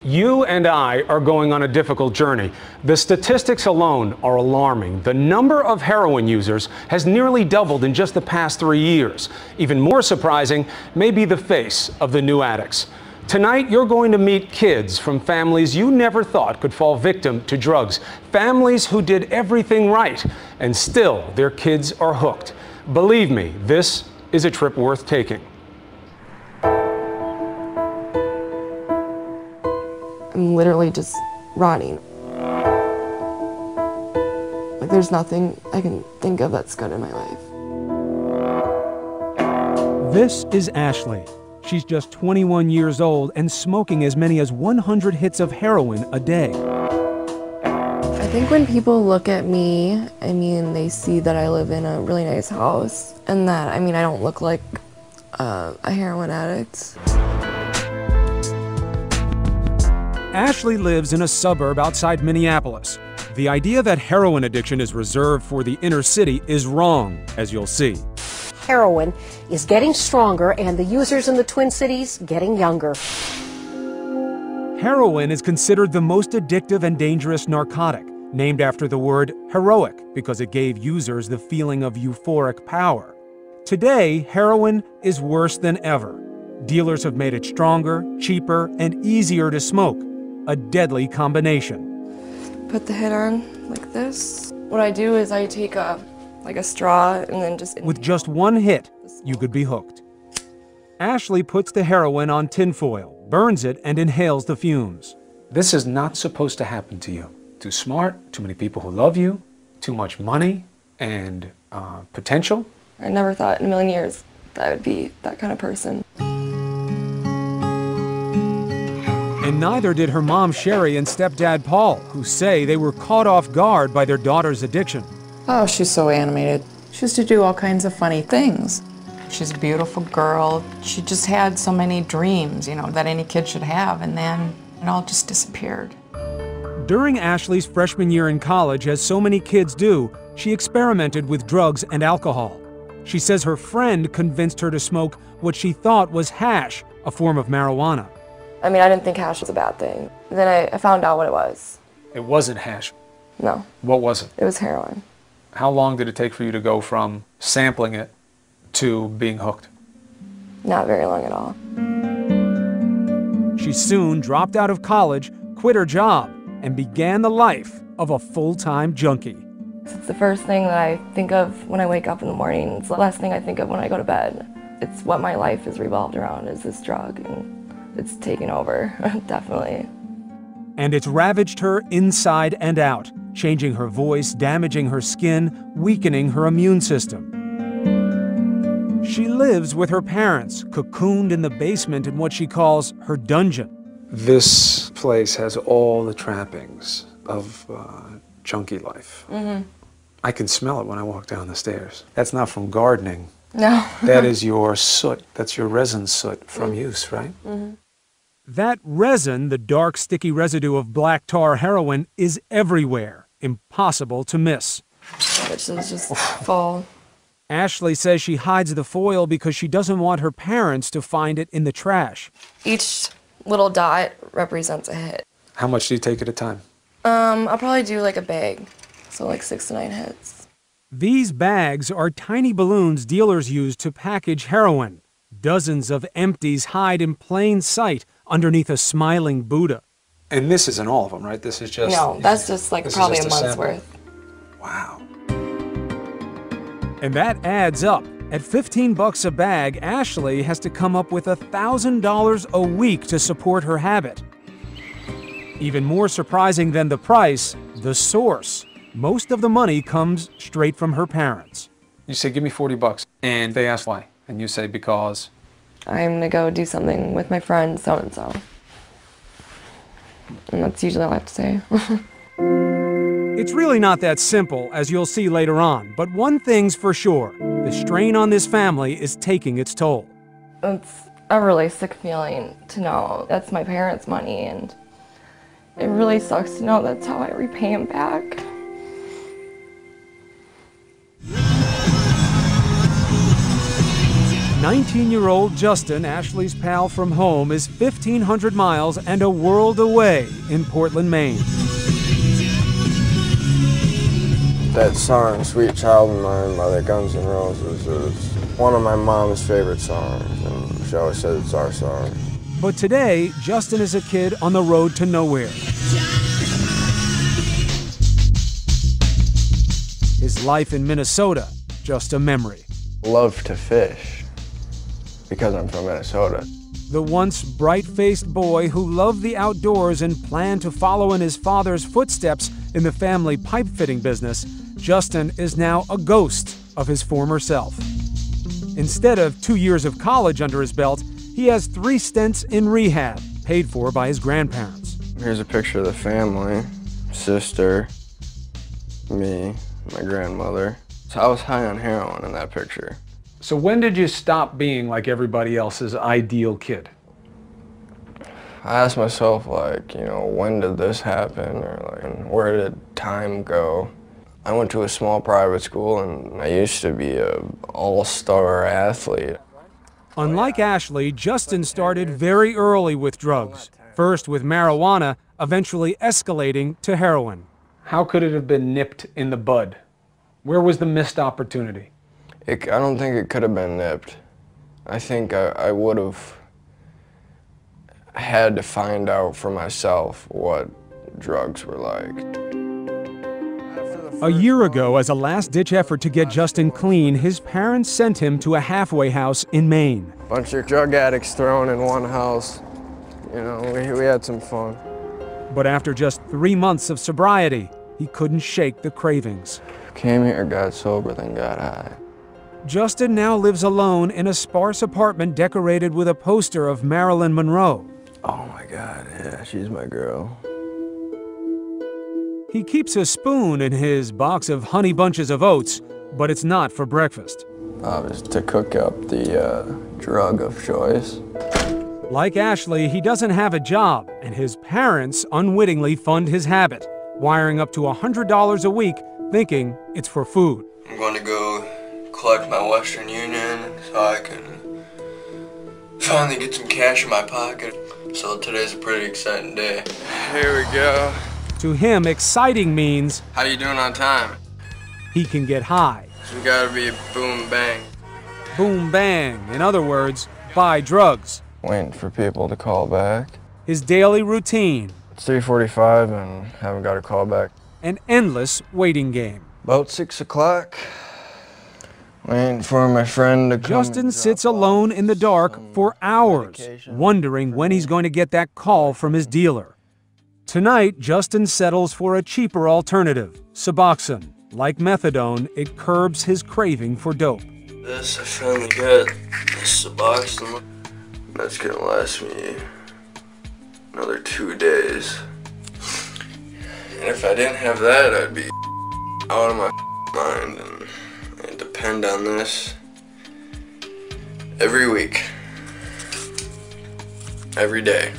You and I are going on a difficult journey. The statistics alone are alarming. The number of heroin users has nearly doubled in just the past 3 years. Even more surprising may be the face of the new addicts. Tonight, you're going to meet kids from families you never thought could fall victim to drugs. Families who did everything right, and still their kids are hooked. Believe me, this is a trip worth taking. I'm literally just rotting. Like, there's nothing I can think of that's good in my life. This is Ashley. She's just 21 years old and smoking as many as 100 hits of heroin a day. I think when people look at me, they see that I live in a really nice house and that, I don't look like a heroin addict. Ashley lives in a suburb outside Minneapolis. The idea that heroin addiction is reserved for the inner city is wrong, as you'll see. Heroin is getting stronger and the users in the Twin Cities getting younger. Heroin is considered the most addictive and dangerous narcotic, named after the word heroic because it gave users the feeling of euphoric power. Today, heroin is worse than ever. Dealers have made it stronger, cheaper, and easier to smoke. A deadly combination. Put the hit on like this. What I do is I take a straw and then just... With just one hit, you could be hooked. Ashley puts the heroin on tinfoil, burns it, and inhales the fumes. This is not supposed to happen to you. Too smart, too many people who love you, too much money and potential. I never thought in a million years that I would be that kind of person. And neither did her mom Sherry and stepdad Paul, who say they were caught off guard by their daughter's addiction. Oh, she's so animated. She used to do all kinds of funny things. She's a beautiful girl. She just had so many dreams, that any kid should have, and then it all just disappeared. During Ashley's freshman year in college, as so many kids do, she experimented with drugs and alcohol. She says her friend convinced her to smoke what she thought was hash, a form of marijuana. I didn't think hash was a bad thing. Then I found out what it was. It wasn't hash. No. What was it? It was heroin. How long did it take for you to go from sampling it to being hooked? Not very long at all. She soon dropped out of college, quit her job, and began the life of a full-time junkie. It's the first thing that I think of when I wake up in the morning. It's the last thing I think of when I go to bed. It's what my life is revolved around, is this drug, and it's taken over, definitely. And it's ravaged her inside and out, changing her voice, damaging her skin, weakening her immune system. She lives with her parents, cocooned in the basement in what she calls her dungeon. This place has all the trappings of junkie life. Mm-hmm. I can smell it when I walk down the stairs. That's not from gardening. No. That is your soot. That's your resin soot from use, right? Mm-hmm. That resin, the dark, sticky residue of black tar heroin, is everywhere. Impossible to miss. Which is just full. Ashley says she hides the foil because she doesn't want her parents to find it in the trash. Each little dot represents a hit. How much do you take at a time? I'll probably do a bag, so 6 to 9 hits. These bags are tiny balloons dealers use to package heroin. Dozens of empties hide in plain sight underneath a smiling Buddha. And this isn't all of them, right? This is just... No, that's just probably a month's worth. Wow. And that adds up. At $15 a bag, Ashley has to come up with $1,000 a week to support her habit. Even more surprising than the price, the source. Most of the money comes straight from her parents. You say, give me $40, and they ask why. And you say, because? I'm gonna go do something with my friend so-and-so. And that's usually all I have to say. It's really not that simple, as you'll see later on. But one thing's for sure, the strain on this family is taking its toll. It's a really sick feeling to know that's my parents' money, and it really sucks to know that's how I repay them back. 19-year-old Justin, Ashley's pal from home, is 1,500 miles and a world away in Portland, Maine. That song, Sweet Child of Mine by the Guns N' Roses, is one of my mom's favorite songs, and she always says it's our song. But today, Justin is a kid on the road to nowhere. His life in Minnesota, just a memory. Love to fish, because I'm from Minnesota. The once bright-faced boy who loved the outdoors and planned to follow in his father's footsteps in the family pipe-fitting business, Justin is now a ghost of his former self. Instead of 2 years of college under his belt, he has 3 stints in rehab, paid for by his grandparents. Here's a picture of the family, sister, me, my grandmother. So I was high on heroin in that picture. So when did you stop being like everybody else's ideal kid? I asked myself, like, you know, when did this happen, or like, where did time go? I went to a small private school, and I used to be an all-star athlete. Unlike Ashley, Justin started very early with drugs, first with marijuana, eventually escalating to heroin. How could it have been nipped in the bud? Where was the missed opportunity? I don't think it could have been nipped. I think I would have had to find out for myself what drugs were like. A year ago, as a last-ditch effort to get Justin clean, his parents sent him to a halfway house in Maine. Bunch of drug addicts thrown in one house. You know, we had some fun. But after just 3 months of sobriety, he couldn't shake the cravings. Came here, got sober, then got high. Justin now lives alone in a sparse apartment decorated with a poster of Marilyn Monroe. Oh my God, yeah, she's my girl. He keeps a spoon in his box of honey bunches of oats, but it's not for breakfast. It's to cook up the drug of choice. Like Ashley, he doesn't have a job, and his parents unwittingly fund his habit, wiring up to $100 a week, thinking it's for food. I'm going to go collect my Western Union so I can finally get some cash in my pocket. So today's a pretty exciting day. Here we go. To him, exciting means How you doing on time? he can get high. You gotta be boom bang. Boom bang, in other words, buy drugs. Waiting for people to call back. His daily routine, It's 3:45 and haven't got a call back. an endless waiting game. About 6 o'clock. Waiting for my friend to come. Justin sits alone in the dark for hours, wondering when he's going to get that call from his dealer. Tonight, Justin settles for a cheaper alternative, Suboxone. Like methadone, it curbs his craving for dope. This, I finally got this Suboxone. That's gonna last me another 2 days. And if I didn't have that, I'd be out of my mind, and I depend on this every week, every day.